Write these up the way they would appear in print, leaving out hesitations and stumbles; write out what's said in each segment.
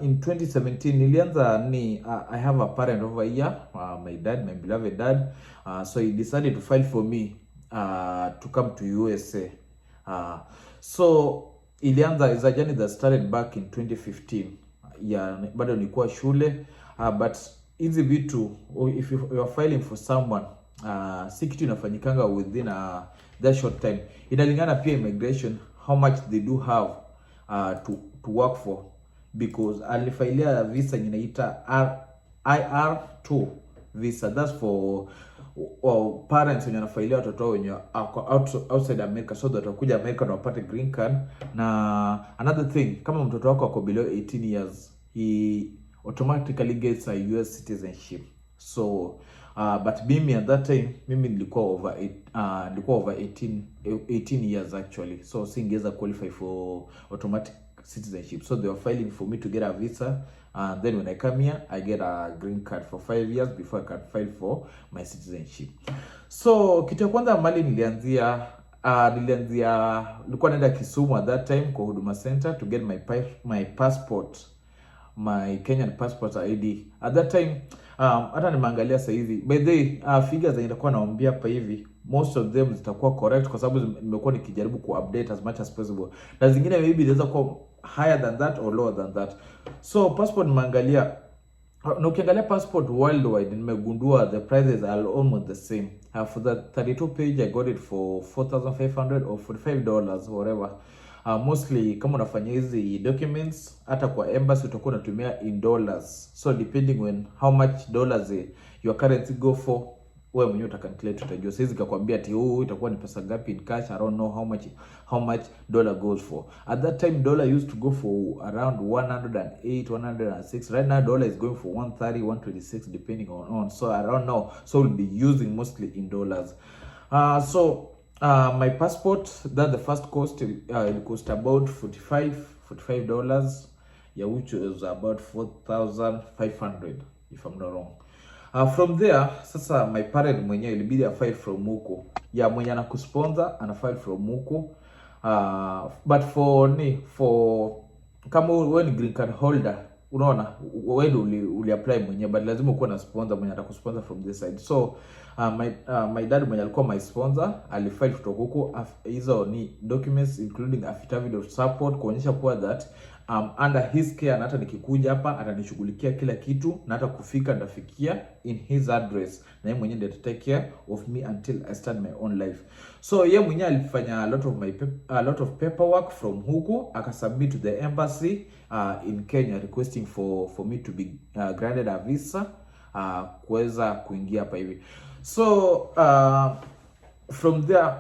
In 2017 nilianza I have a parent over here, my dad, my beloved dad. So he decided to file for me to come to USA. So ilianza is a journey that started back in 2015. Yeah, bado nilikuwa shule. But hizi vitu, if you are filing for someone, si kitu inafanyikanga within that short time. Inalingana pia immigration how much they do have to work for, because alifailia visa inaita IR2 visa. That's for parents wenye wanafailia watoto wao wenye outside America, so that wakuja America na wapate green card. Na another thing, kama mtoto wako ako below 18 years, he automatically gets a US citizenship. So but mimi at that time, mimi nilikuwa over 18 years actually, so singeweza qualify for automatic citizenship. So they were filing for me to get a visa, and then when I come here I get a green card for 5 years before I can file for my citizenship. So kitu ya kwanza mali nilianzia nilikuwa naenda Kisumu at that time kwa Huduma Center to get my passport, my Kenyan passport ID. At that time hata nimeangalia sasa hivi, by the way, figures zinakuwa naombia hapa hivi, most of them zitakuwa correct kwa sababu nimekuwa nikijaribu ku update as much as possible, na zingine maybe inaweza kuwa higher than that or lower than that. So passport nimeangalia, na ukiangalia passport worldwide nimegundua the prices are almost the same. For the 32 page I got it for $4,500 or $45 whatever. Mostly kama unafanya hizi documents hata kwa embassy utakuwa unatumia in dollars, so depending on how much dollars your currency go for, wewe mwenyewe utacalculate, utajua. Sasa nikakwambia ati itakuwa ni pesa ngapi in cash, I don't know how much dollar goes for. At that time dollar used to go for around 108 106. Right now dollar is going for 130 126 depending on, so I don't know, so we'll be using mostly in dollars. My passport, that the first cost, it cost about $45, yeah, which was about 4,500 if I'm not wrong. From there, sasa my parent mwenyewe ilibidi a file from huko. Yeah, mwenye anakusponsor ana file from huko. But for kama wewe ni green card holder, unaona wewe uli apply mwenyewe, but lazima uko na sponsor mwenye atakusponsor from this side. So my dad mwenye alikuwa my sponsor alifile kutoka huko. Hizo ni documents including affidavit of support kuonyesha kuwa that under his care, na hata nikikuja hapa atanishughulikia kila kitu, na hata kufika ndafikia in his address, na yeye mwenyewe ndiye take care of me until I start my own life. So yeye mwenyewe alifanya a lot of paperwork from huko, akasubmit to the embassy in Kenya requesting for me to be granted a visa kuweza kuingia hapa hivi. So from there,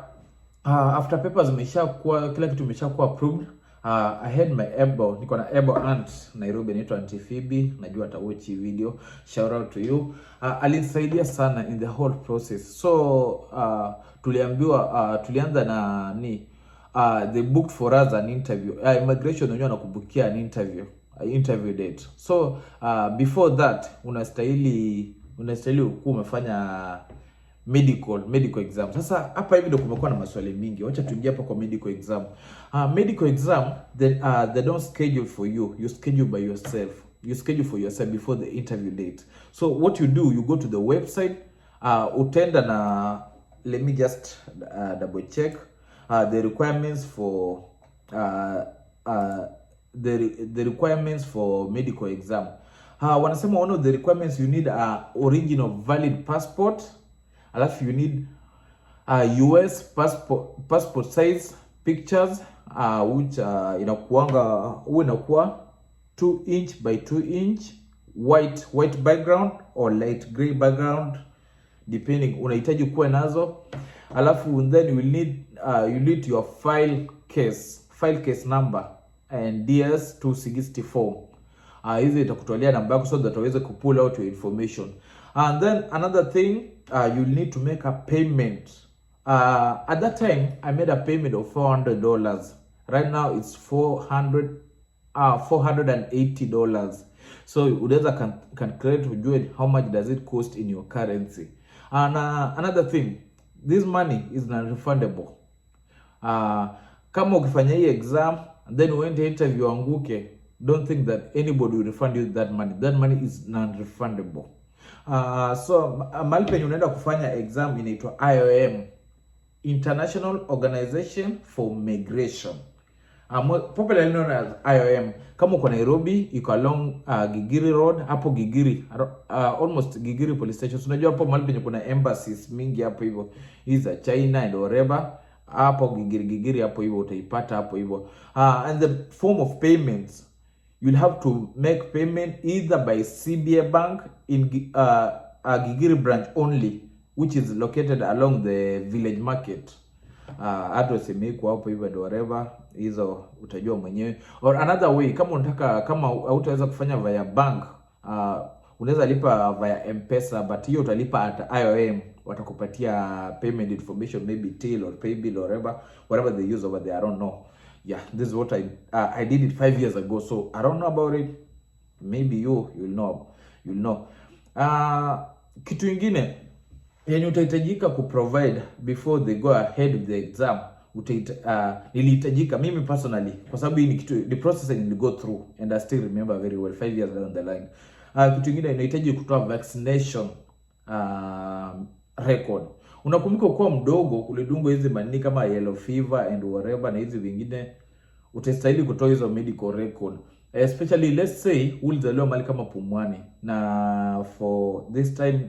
after papers zimeshakuwa, kila kitu imeshakuwa approved, I had my niko na able aunt Nairobi, anaitwa Auntie Phoebe, najua atawatch hii video, shout out to you. Alinisaidia sana in the whole process. So tulianza na they booked for us an interview. Immigration wenyewe wanakubukia an interview date. So before that unastahili kuwa umefanya medical exam. Sasa hapa hivi ndio kumekuwa na maswali mingi. Wacha tuingie hapa kwa medical exam. Medical exam, they don't schedule for you. You schedule by yourself. You schedule for yourself before the interview date. So what you do, you go to the website, utenda na, let me just double check the requirements for the requirements for medical exam. Wanasema one of the requirements, you need a original valid passport. Alafu you need US passport size pictures, which inakuwa 2 inch by 2 inch, white background or light gray background depending, unahitaji kuwa nazo. Alafu then you need your file case number and DS264. Hizi itakutolea namba yako so that waweze kupull out your information. And then another thing, you need to make a payment. At that time I made a payment of $400. Right now it's $480. So unaweza calculate ujue how much does it cost in your currency. And another thing, this money is not refundable. Kama ukifanya hii exam then uende interview anguke, Don't think that anybody will refund you that money. That money is non-refundable. So mahali penye unaenda kufanya exam inaitwa IOM, International Organization for Migration, popularly known as IOM. Kama uko Nairobi, iko along Gigiri Road, hapo Gigiri, almost Gigiri police station. Unajua hapo mahali penye kuna embassies mingi hapo hivyo, hizi za China and whatever, hapo Gigiri hapo hivyo utaipata hapo hivyo. And the form of payments, you'll have to make payment either by CBA Bank in Gigiri branch only, which is located along the village market. Address imekuwa hapo hivyo ndio whatever, hizo utajua mwenyewe. Or another way, kama unataka, kama hautaweza kufanya via bank, unaweza lipa via M-Pesa, but hiyo utalipa at IOM. Watakupatia payment information, maybe till or pay bill or whatever they use over there. I don't know. Yeah, this is what I did it 5 years ago, so I don't know about it. Maybe you'll know. Kitu ingine yenye utahitajika kuprovide before they go ahead with the exam, nilihitajika mimi personally, kwa sababu hii ni kitu, the process I go through and I still remember very well 5 years down the line. Kitu ingine inahitaji kutoa vaccination record. Unakumbuka kwa mdogo ulidungwa hizi manini kama yellow fever and whatever na hizi vingine, utastahili kutoa hizo medical record. Especially let's say ulizaliwa mali kama Pumwani na for this time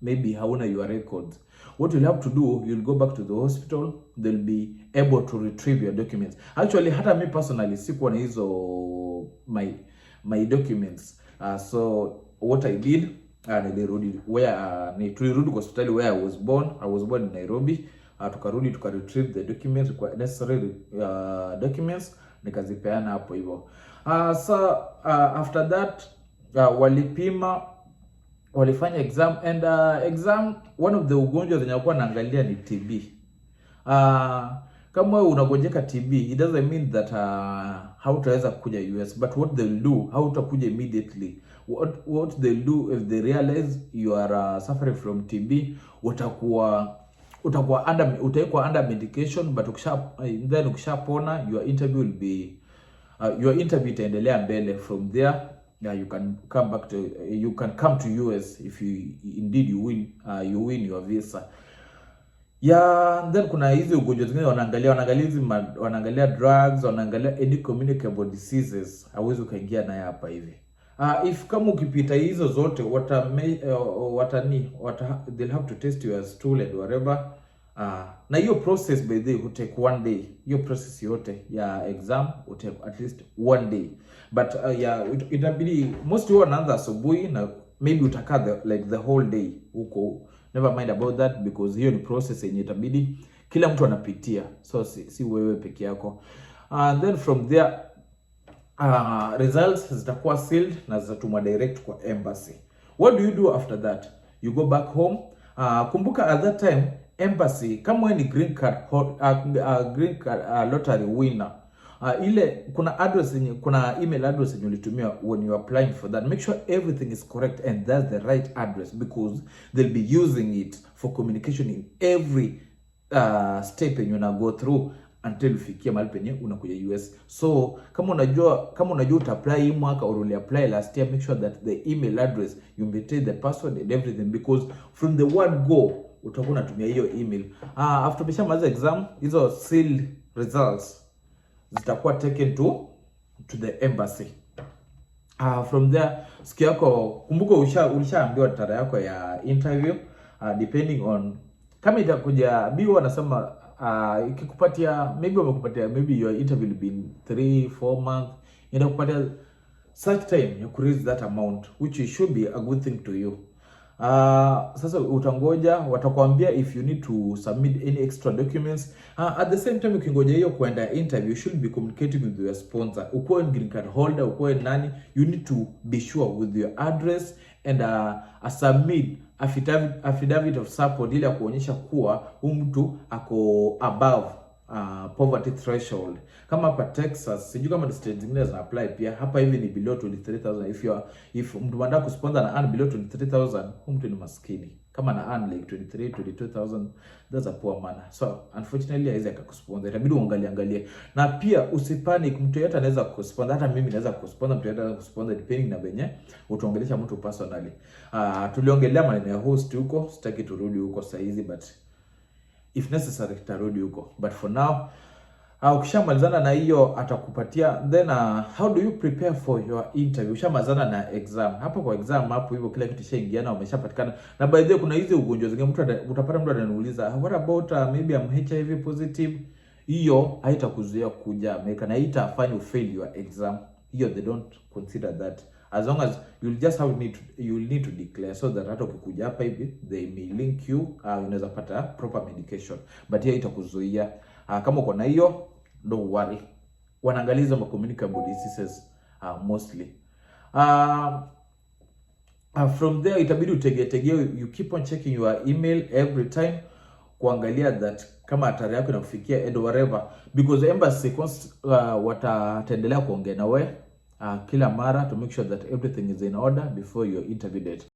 maybe hauna your records. What you'll have to do, you'll go back to the hospital, they'll be able to retrieve your documents. Actually, hata me personally sikuwa na hizo my documents. So what I did, nilirudi tulirudi kwa hospitali where I was born. I was born in Nairobi. Tukarudi retrieve the documents, necessary documents, nikazipeana hapo hivyo. So after that, walipima, walifanya exam, and exam, one of the ugonjwa zenye walikuwa naangalia ni TB. Kama wewe unagonjeka TB, it doesn't mean that hautaweza kuja US, but what they'll do, hautakuja immediately. What they'll do, if they realize you are suffering from TB, utakuwa under medication, but ukishapona, your interview will be itaendelea mbele. From there, you can come to US if you win your visa. Then kuna hizi ugonjwa zingine wanaangalia drugs, wanaangalia any communicable diseases. Hawezi ukaingia naye hapa hivi. If kama ukipita hizo zote, they'll have to test you as stool and whatever. Na hiyo process by the way will take 1 day. Hiyo process yote ya exam will take at least 1 day. But itabidi most huwa wanaanza asubuhi na maybe utakaa the whole day huko. Never mind about that, because hiyo ni process yenye itabidi kila mtu anapitia, so si wewe peke yako. And then from there, results zitakuwa sealed na zitatumwa direct kwa embassy. What do you do after that? You go back home. Kumbuka at that time embassy, kama wewe ni green card lottery winner, ile kuna email address yenye ulitumia when you are applying for that. Make sure everything is correct and that's the right address, because they'll be using it for communication in every step you na go through until ufikie mahali penye unakuja US. So kama unajua uta apply hii mwaka or uli apply last year, make sure that the email address, you maintain the password and everything, because from the word go utakuwa unatumia hiyo email. After umeshamaliza exam, hizo sealed results zitakuwa taken to the embassy. From there, siku yako, kumbuka ulishaambiwa tarehe yako ya interview, depending on kama itakuja biwa nasema ikikupatia maybe your interview will be in 3-4 months, inakupatia such time you could raise that amount, which should be a good thing to you. Sasa utangoja, watakwambia if you need to submit any extra documents. At the same time, ukingoja hiyo kwenda interview, you should be communicating with your sponsor. Uko green card holder, uko nani, you need to be sure with your address and submit affidavit of support, ili kuonyesha kuwa mtu ako above poverty threshold. Kama hapa Texas, sijui kama state zingine zina apply pia. Hapa hivi ni below 23,000. If mtu anataka kusponsor na earn below 23,000, huyu mtu ni maskini. Kama na earn like 23, 22,000, that's a poor man. So unfortunately haiwezi akakusponsor. Itabidi uangalie. Na pia usipanic, mtu yote anaweza kusponsor. Hata mimi naweza kusponsor, mtu yote anaweza kusponsor depending na venye utaongelesha mtu personally. Tuliongelea maneno ya host huko, sitaki turudi huko saa hizi, but if necessary tarudi huko, but for now ukishamalizana na hiyo atakupatia then how do you prepare for your interview. Ushamalizana na exam, hapo kwa exam hapo hivyo kila kitu shaingiana, umeshapatikana. Na by the way kuna hizi ugonjwa zingine utapata mtu ananiuliza what about maybe I'm HIV positive. Hiyo haitakuzuia kuja America na haitafanya fail your exam. Hiyo they don't consider that, as long as you'll need to declare, so that hata ukikuja hapa hivi they may link you, unaweza pata proper medication, but hiyo itakuzuia. Kama uko na hiyo don't worry, wanaangaliza communicable diseases mostly. From there itabidi utegee, you keep on checking your email every time kuangalia that kama hatari yako inakufikia and whatever, because embassy wataendelea kuongea na wewe kila mara to make sure that everything is in order before your interview date.